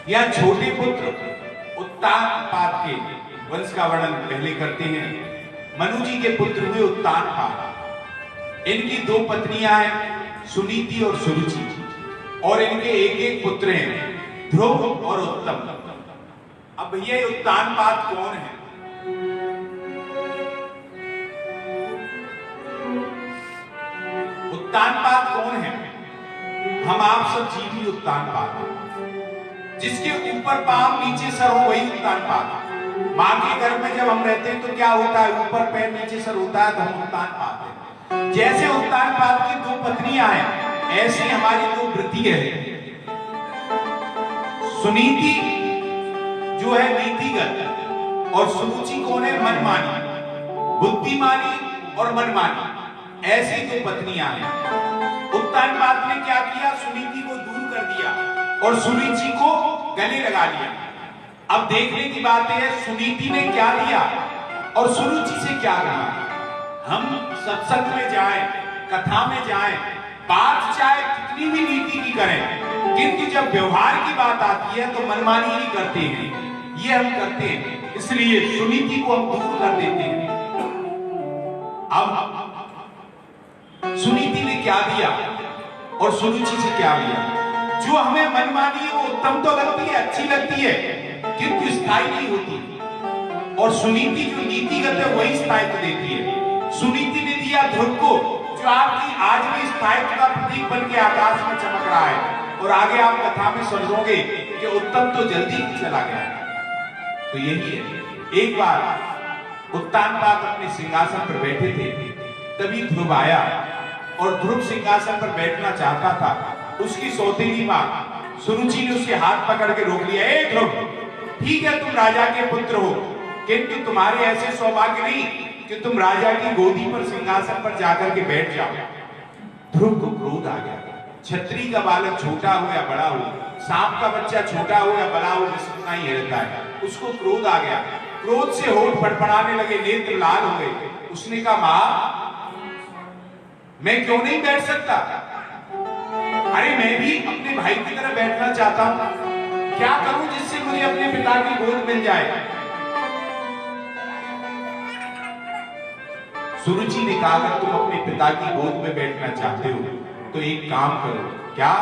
या छोटे पुत्र उत्तानपाद के वंश का वर्णन पहले करते हैं। मनु जी के पुत्र हुए उत्तानपाद। इनकी दो पत्नियां हैं, सुनीति और सुरुचि, और इनके एक एक पुत्र हैं, ध्रुव और उत्तम। अब भैया ये उत्तानपाद कौन है? उत्तानपाद कौन है? हम आप सब जीव ही उत्तानपाद हैं। जिसके ऊपर पांव नीचे सर हो वही उत्तानपाद। मां के गर्भ में जब हम रहते हैं तो क्या होता है? ऊपर पैर नीचे सर होता है तो हम उत्तानपाद हैं। जैसे उत्तानपाद की दो पत्नियां हैं, ऐसी हमारी दो वृत्ति है। सुनीति जो है नीतिगत, और सुरुचि कौन है? मनमानी, बुद्धिमानी और मनमानी, ऐसी दो पत्नियां हैं। उत्तानपाद ने क्या किया? सुनीति को दूर कर दिया और सुरुचि को गले लगा लिया। अब देखने की बात है सुनीति ने क्या लिया और सुरुचि से क्या कहा। हम सत्संग में जाएं, कथा में जाएं, बात चाहे कितनी भी नीति की करें, किंतु जब व्यवहार की बात आती है तो मनमानी ही करते हैं। ये हम करते हैं, इसलिए सुनीति को हम दूर कर देते हैं। अब सुनीति ने क्या दिया और सुरुचि से क्या लिया? जो हमें मनमानी है वो उत्तम तो लगती है, अच्छी लगती है, किंतु स्थायी नहीं होती। और सुनीति जो नीतिगत है वही स्थायित्व देती है। सुनीति ने दिया ध्रुव को, जो आपकी आज भी स्थायित्व का प्रतीक बन के आकाश में चमक रहा है। और आगे आप कथा में समझोगे कि उत्तम तो जल्दी ही चला गया। तो यही है। एक बार उत्तानपाद अपने सिंहासन पर बैठे थे, तभी ध्रुव आया और ध्रुव सिंहासन पर बैठना चाहता था। उसकी सौतेली मां सुरुचि ने उसके हाथ पकड़ के रोक लिया। ए ध्रुव, ठीक है तुम राजा के पुत्र हो, किंतु तुम्हारे ऐसे सौभाग्य नहीं कि तुम राजा की गोदी पर सिंहासन पर जाकर के बैठ जाओ। ध्रुव को क्रोध आ गया। छत्री का बालक छोटा हो या बड़ा हो, सांप का बच्चा छोटा हो या बड़ा हो, उतना ही रहता है। उसको क्रोध आ गया। क्रोध से होठ फड़फड़ाने लगे, नेत्र लाल हो गए। उसने कहा मां, मैं क्यों नहीं बैठ सकता? अरे मैं भी अपने भाई की तरह बैठना चाहता हूं। क्या करूं जिससे मुझे अपने पिता की गोद मिल जाए? सुरुचि ने कहा अगर तुम अपने पिता की गोद में बैठना चाहते हो तो एक काम करो। क्या?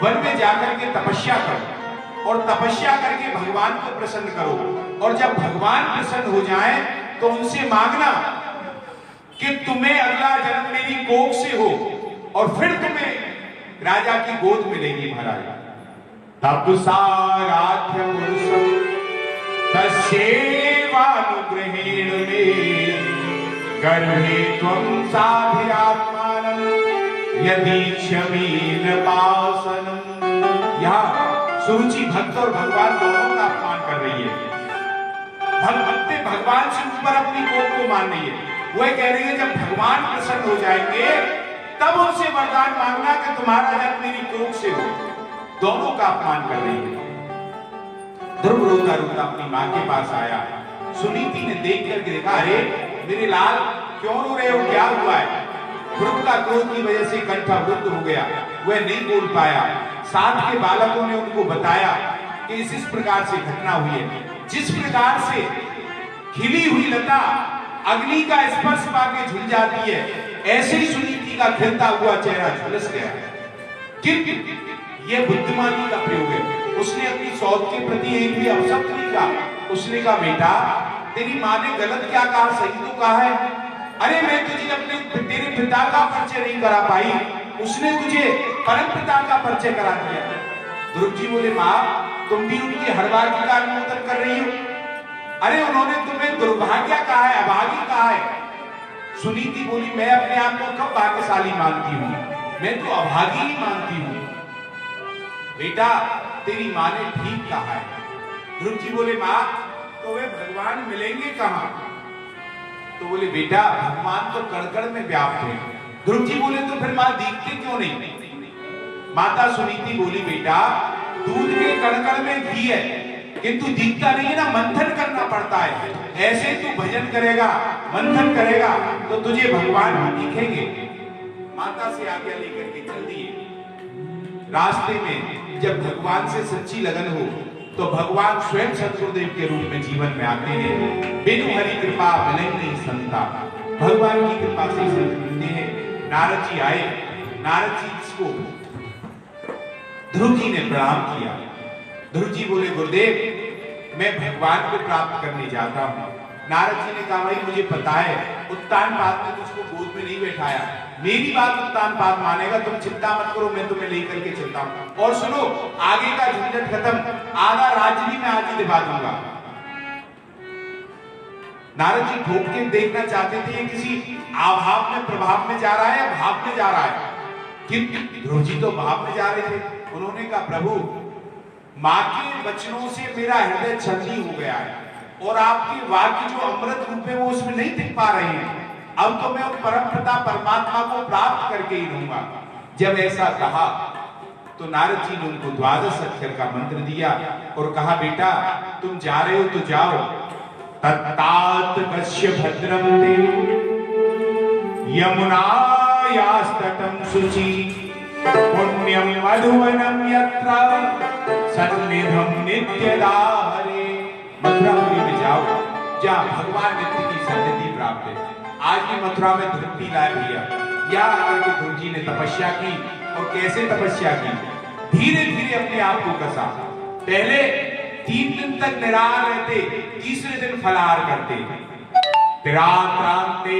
वन में जाकर के तपस्या करो और तपस्या करके भगवान को प्रसन्न करो। और जब भगवान प्रसन्न हो जाए तो उनसे मांगना कि तुम्हें अगला जन्म मेरी कोख से हो और फिर तुम्हें राजा की गोद मिलेगी महाराज। तब साराध्य पुरुषम तस्यैवानुग्रहेण मे गर्भे त्वं साधिरात्मानं यदि क्षमेन पासनम्। यहाँ सुरुचि भक्त और भगवान दोनों का अपमान कर रही है। भक्त भगवान से ऊपर अपनी कोख को मान रही है। वो कह रही है जब भगवान प्रसन्न हो जाएंगे तब उनसे वरदान मांगना कि तुम्हारा जन्म मेरी कोख से हो। दोनों का अपमान कर रही है। ध्रुव रोता रोता अपनी मां के पास आया। सुनीति ने देख करके देखा, अरे मेरे लाल क्यों रो रहे हो, क्या हुआ है? ध्रुव का क्रोध की वजह से कंठ अवरुद्ध हो गया, वह नहीं बोल पाया। साथ के बालकों ने उनको बताया कि इस प्रकार से घटना हुई है। जिस प्रकार से खिली हुई लता अग्नि का स्पर्श पाके झुल जाती है, ऐसे ही सुनीति का खिलता हुआ चेहरा झुलस गया। किंतु यह बुद्धिमानी का प्रयोग है। उसने अपनी सौत के प्रति एक भी अपशब्द नहीं कहा। उसने कहा बेटा तेरी माँ ने गलत क्या कहा, सही तो कहा है। अरे मैं तुझे अपने तेरे पिता का परिचय नहीं करा पाई, उसने तुझे परम पिता का परिचय करा दिया। ध्रुव जी बोले माँ तुम भी उनकी हर बार का अनुमोदन कर रही हो। अरे उन्होंने तुम्हें दुर्भाग्य कहा है, अभागी कहा है। सुनीति बोली मैं अपने आप को कब भाग्यशाली मानती हूँ, मैं तो अभागी ही मानती हूँ। बेटा तेरी माँ ने ठीक कहा है। ध्रुव जी बोले माँ तो वे भगवान मिलेंगे कहाँ? तो बोले बेटा भगवान तो कण-कण में व्याप्त है। ध्रुव जी बोले तो फिर माँ दिखते क्यों नहीं? माता सुनीति बोली बेटा दूध के कण-कण में घी है किंतु दिखता नहीं है ना, मंथन करना पड़ता है। ऐसे तू भजन करेगा, मंथन करेगा तो तुझे भगवान दिखेंगे। माता से आज्ञा लेकर के चल दिए। रास्ते में जब भगवान से सच्ची लगन हो तो भगवान स्वयं शत्रुदेव के रूप में जीवन में आते हैं। बिनु हरि कृपा मिले नहीं संता, भगवान की कृपा से संत मिलते हैं। नारद जी आए, नारद जी को ध्रुव जी ने प्रणाम किया। ध्रुव जी बोले गुरुदेव मैं भगवान को प्राप्त करने जाता हूँ। नारद जी ने कहा भाई मुझे पता है उत्तानपाद ने तुझको गोद में नहीं बैठाया, मेरी बात उत्तानपाद मानेगा, तुम चिंता मत करो, मैं तुम्हें लेकर के चलता हूँ। और सुनो आगे का झंझट खत्म, आधा राज्य भी मैं आज ही दिवा दूंगा। नारद जी ठोक के देखना चाहते थे ये किसी आभाव में प्रभाव में जा रहा है या भाव में जा रहा है, किंतु ध्रुव जी तो भाव में जा रहे थे। उन्होंने कहा प्रभु माँ के वचनों से मेरा हृदय छलनी हो गया है और आपके वाक्य जो अमृत रूप है वो उसमें नहीं दिख पा रहे हैं। अब तो मैं परम पिता परमात्मा को प्राप्त करके ही रहूंगा। जब ऐसा कहा तो नारद जी ने उनको 12 अक्षर का मंत्र दिया और कहा बेटा तुम जा रहे हो तो जाओ। तत्तात कश्य भद्रम ते यमुनायास्तटं शुचि पुण्यम मधुवनम यत्र सन्निधम नित्यदा हरे। मथुरापुरी में जाओ जहाँ भगवान नित्य की सन्निधि प्राप्त है। आज भी मथुरा में ध्रुव जी लाए भैया, यहाँ आकर के ध्रुव जी ने तपस्या की। और कैसे तपस्या की, धीरे धीरे अपने आप को कसा। पहले 3 दिन तक निराहार रहते, तीसरे दिन फलाहार करते। त्रिरात्रांते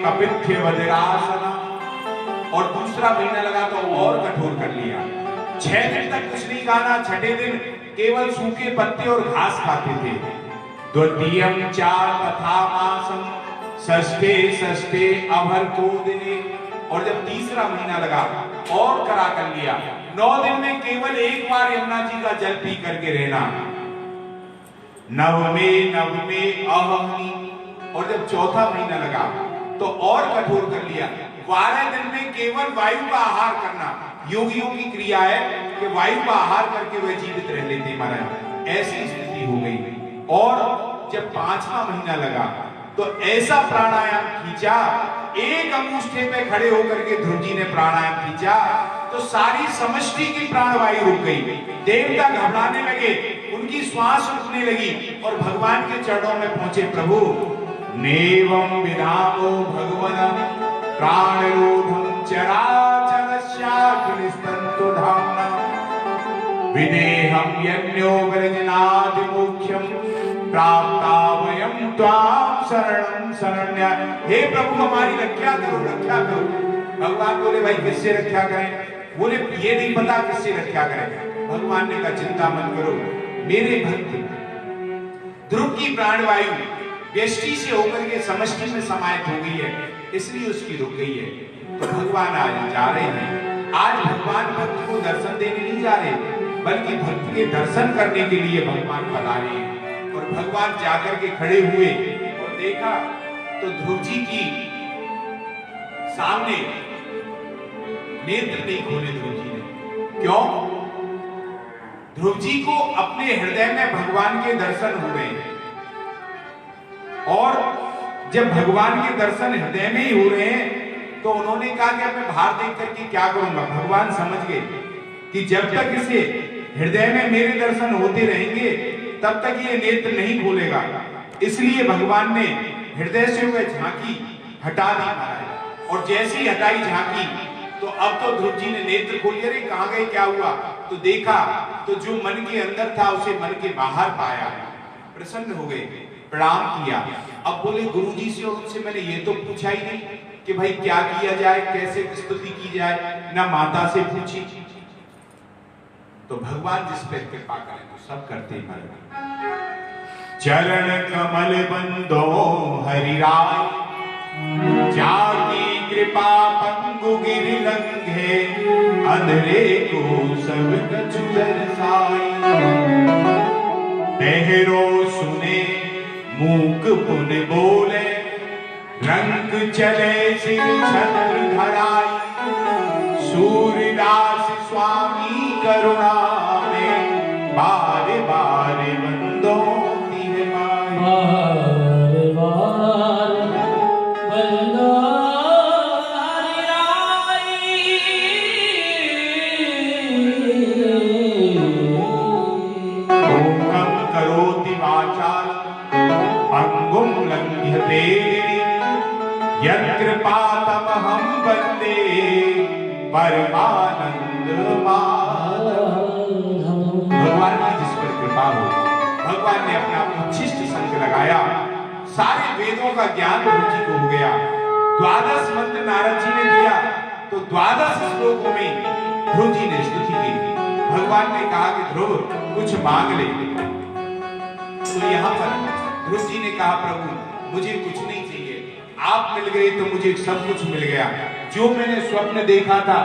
कपित्य वज्रासना। और दूसरा महीना लगा तो और कठोर कर लिया। 6 दिन तक कुछ नहीं खाना, छठे दिन केवल सूखे पत्ते और घास खाते थे। द्वितीयम चा तथा मासम षष्ठे षष्ठे अभर को दिने। और जब तीसरा महीना लगा और करा कर लिया। 9 दिन में केवल एक बार यमुना जी का जल पी करके रहना। नवमे अहमि। और जब चौथा महीना लगा तो और कठोर कर लिया। 12 दिन में केवल वायु का आहार करना। योगियों की क्रिया है कि वायु का आहार करके वह जीवित रह लेते महाराज। ऐसी स्थिति हो गई। और जब 5वां महीना लगा तो ऐसा प्राणायाम खींचा, एक अंगूठे पे खड़े होकर के ध्रुव जी ने प्राणायाम खींचा तो सारी समष्टि की प्राणवायु रुक गई। देवता घबराने लगे, उनकी श्वास रुकने लगी और भगवान के चरणों में पहुंचे। प्रभु नेवं विधामो भगवनं प्राणरोधं चराचरस्याग्निस्तन्तु धाम्ना विदेहं यज्ञो वृजनादि मुख्यं प्राप्ता वयं त्वां शरणं शरण्य। हे प्रभु हमारी रक्षा करो, रक्षा करो। भगवान बोले भाई किससे रक्षा करें? बोले ये नहीं पता किससे रक्षा करें। भगवान ने कहा चिंता मत करो, मेरे भक्त ध्रुव की प्राणवायु व्यष्टि से होकर के समष्टि में समाहित हो गई है, इसलिए उसकी रुक गई है। तो भगवान आज जा रहे हैं। आज भगवान भक्त को दर्शन देने नहीं जा रहे, बल्कि भक्त के दर्शन करने के लिए भगवान पधारे हैं। और भगवान जाकर के खड़े हुए और देखा तो ध्रुव जी की सामने नेत्र नहीं खोले ध्रुव जी ने। क्यों? ध्रुव जी को अपने हृदय में भगवान के दर्शन हो रहे हैं। और जब भगवान के दर्शन हृदय में ही हो रहे हैं तो उन्होंने कहा कि मैं बाहर देख करके क्या करूंगा। भगवान समझ गए कि जब तक इसे हृदय में मेरे दर्शन होते रहेंगे तब तक ये नेत्र नहीं खोलेगा। इसलिए भगवान ने हृदय से वह झांकी हटा दी महाराज। और जैसे ही हटाई झांकी तो अब तो ध्रुव जी ने नेत्र खोले। अरे कहां गए, क्या हुआ? तो देखा तो जो मन के अंदर था उसे मन के बाहर पाया। प्रसन्न हो गए, प्रणाम किया। अब बोले गुरुजी से और उनसे मैंने ये तो पूछा ही नहीं कि भाई क्या किया जाए, कैसे स्तुति की जाए, ना माता से पूछी। तो भगवान जिस पे कृपा करें तो सब करते हैं। चरण कमल बंदो हरिराय जाकी कृपा पंगु गिरि लंघे अंधरे को सब कछु दर्शाई। तेहरो सुने मूक पुन बोले रंग चले सिर छत्र धराई। सूर्यदास स्वामी करुणा में बारे बारे बंदो तिह माई। बारे बारे बंदो हरि राई। परमानंद भगवान की जिस पर कृपा हो, भगवान ने अपना उच्छिष्ट संग लगाया, सारे वेदों का ज्ञान ध्रुव जी को हो गया। 12 मंत्र नारद जी ने दिया तो 12 श्लोकों में ध्रुव जी ने स्तुति की। भगवान ने कहा कि ध्रुव कुछ मांग ले, तो यहाँ पर ध्रुव जी ने कहा प्रभु मुझे कुछ नहीं चाहिए, आप मिल गए तो मुझे सब कुछ मिल गया। जो मैंने स्वप्न देखा था,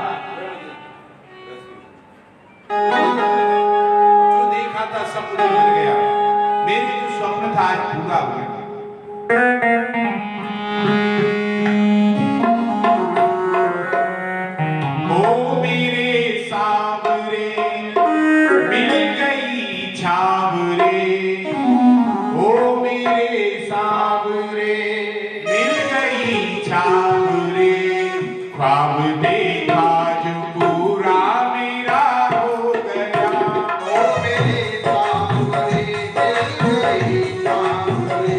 जो देखा था सब मुझे मिल गया। मेरे जो स्वप्न था आज पूरा हो गया। ओ मेरे सांवरे मिल गई छावरे, ओ मेरे सांवरे मिल गई छावरे, ख्वाब देखा जो पूरा मेरा हो गया। ओ मेरे सांवरे मिल गई छावरे,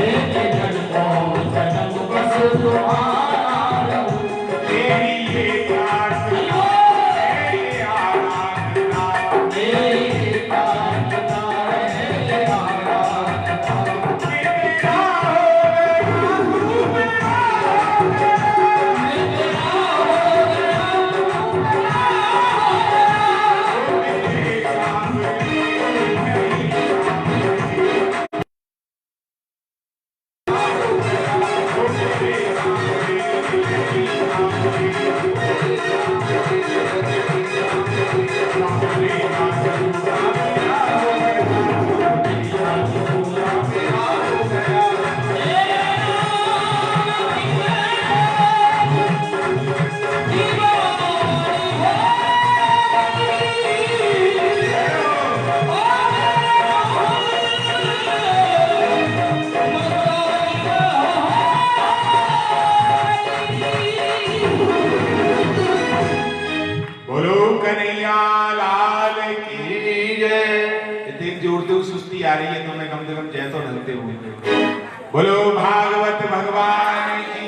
तेरे जन्मों जन्म बस तुम्हारा तेरी ये प्रार्थना है आराधना, तेरी प्रार्थना है आराधना। तेरा हो गया बोलो कन्हैया लाल की जय। इतनी जोर से सुस्ती आ रही है तो मैं कम से कम जय तो ढलते हुए बोलो भागवत भगवान की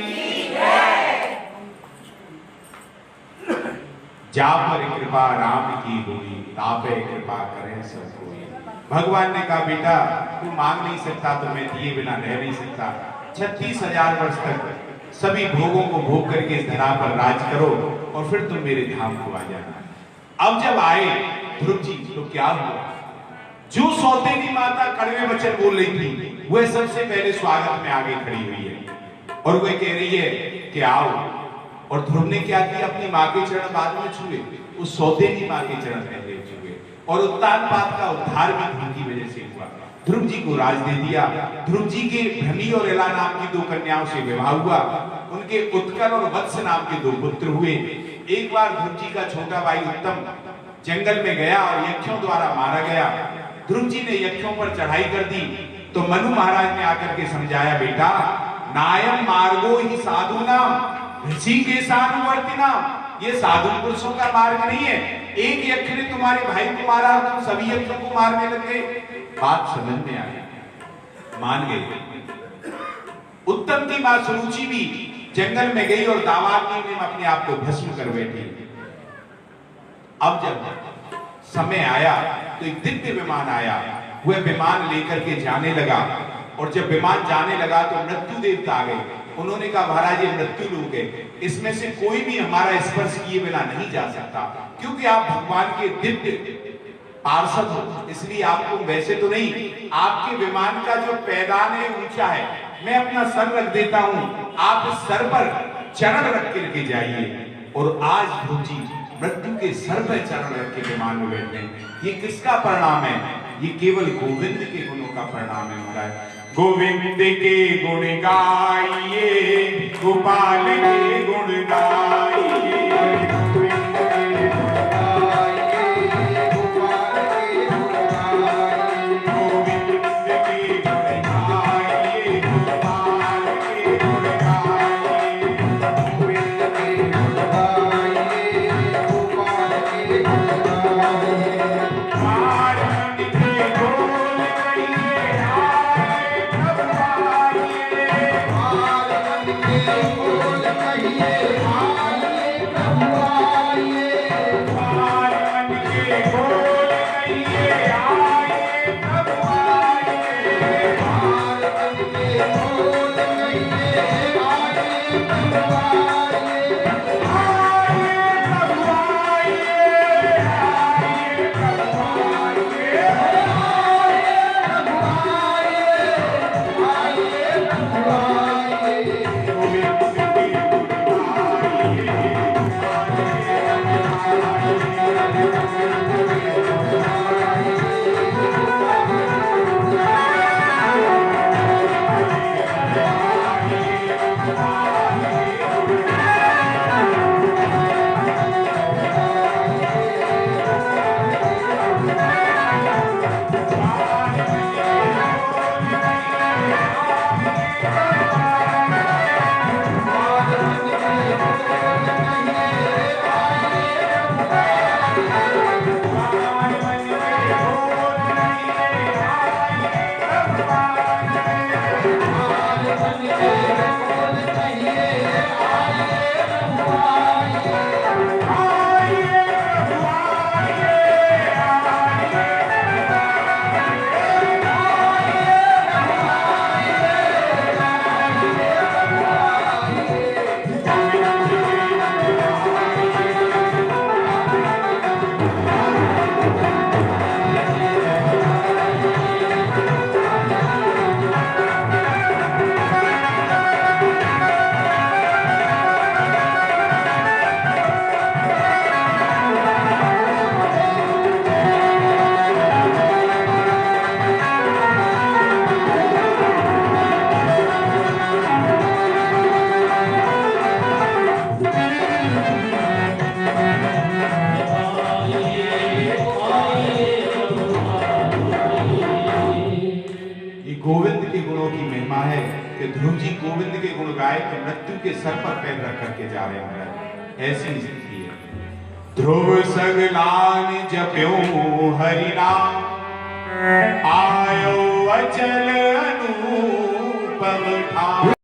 जय। जा पर कृपा राम की हुई, तापे कृपा करें सब कोई। भगवान ने कहा बेटा तू मांग नहीं सकता तो मैं दिए बिना रह नहीं सकता। 36,000 वर्ष तक सभी भोगों को भोग करके इस धरा पर राज करो और फिर तुम मेरे धाम को आ जाना। अब जब आए ध्रुव जी तो क्या हुआ? जो सौतेली माता कड़वे वचन बोल रही थी वह सबसे पहले स्वागत में आगे खड़ी हुई है और वह कह रही है कि आओ। और ध्रुव ने क्या किया? अपनी माँ के चरण बाद में छुए, उस सौतेली माँ के चरण पहले छुए और उत्तानपाद का उद्धार भी ध्रुव की वजह से हुआ। ध्रुव जी को राज दे दिया। ध्रुव जी के भ्रमी और एला नाम की 2 कन्याओं से विवाह हुआ। उनके उत्कल और वत्स नाम के 2 पुत्र हुए। एक बार ध्रुव जी का छोटा भाई उत्तम जंगल में गया और यक्षों द्वारा मारा गया। ध्रुव जी ने यक्षों पर चढ़ाई कर दी तो मनु महाराज ने आकर के समझाया बेटा नायम मार्गो ही साधु नाम ऋषि के सानुवर्तिनाम, ये साधु पुरुषों का मार्ग नहीं है। एक यक्ष ने तुम्हारे भाई को मारा और तुम सभी यक्षों को मारने लग गए। बात समझ में आई, मान गए। उत्तम की मां सुरुचि भी जंगल में गई और दावाग्नि में अपने आप को भस्म कर बैठी। अब जब समय आया तो एक दिव्य विमान आया। वह विमान लेकर के जाने लगा और जब विमान जाने लगा तो मृत्यु देवता आ गए। उन्होंने कहा महाराज ये मृत्यु लोग है, इसमें से कोई भी हमारा स्पर्श किए बिना नहीं जा सकता क्योंकि आप भगवान के दिव्य पार्षद हो, इसलिए आपको वैसे तो नहीं, आपके विमान का जो पैदान है ऊंचा है, मैं अपना सर रख देता हूं, आप इस सर पर चरण रख के लेके जाइए। और आज ध्रुव जी मृत्यु के सर पर चरण रख के विमान में बैठे हैं। ये किसका परिणाम है? ये केवल गोविंद के गुणों का परिणाम है महाराज। गोविंद के गुण गाइए, गोपाल के गुण गाइए, बोल कहिए मन के बोल कहिए आइए प्रभु आइए। आइए प्रभु गोविंद के गुणों की महिमा है कि ध्रुव जी गोविंद के गुण गाए तो मृत्यु के सर पर पैर रख करके जा रहे हैं। ऐसी स्थिति है। ध्रुव सगलान जप्यो हरि नाम, आयो अचल अनुपम ठाम।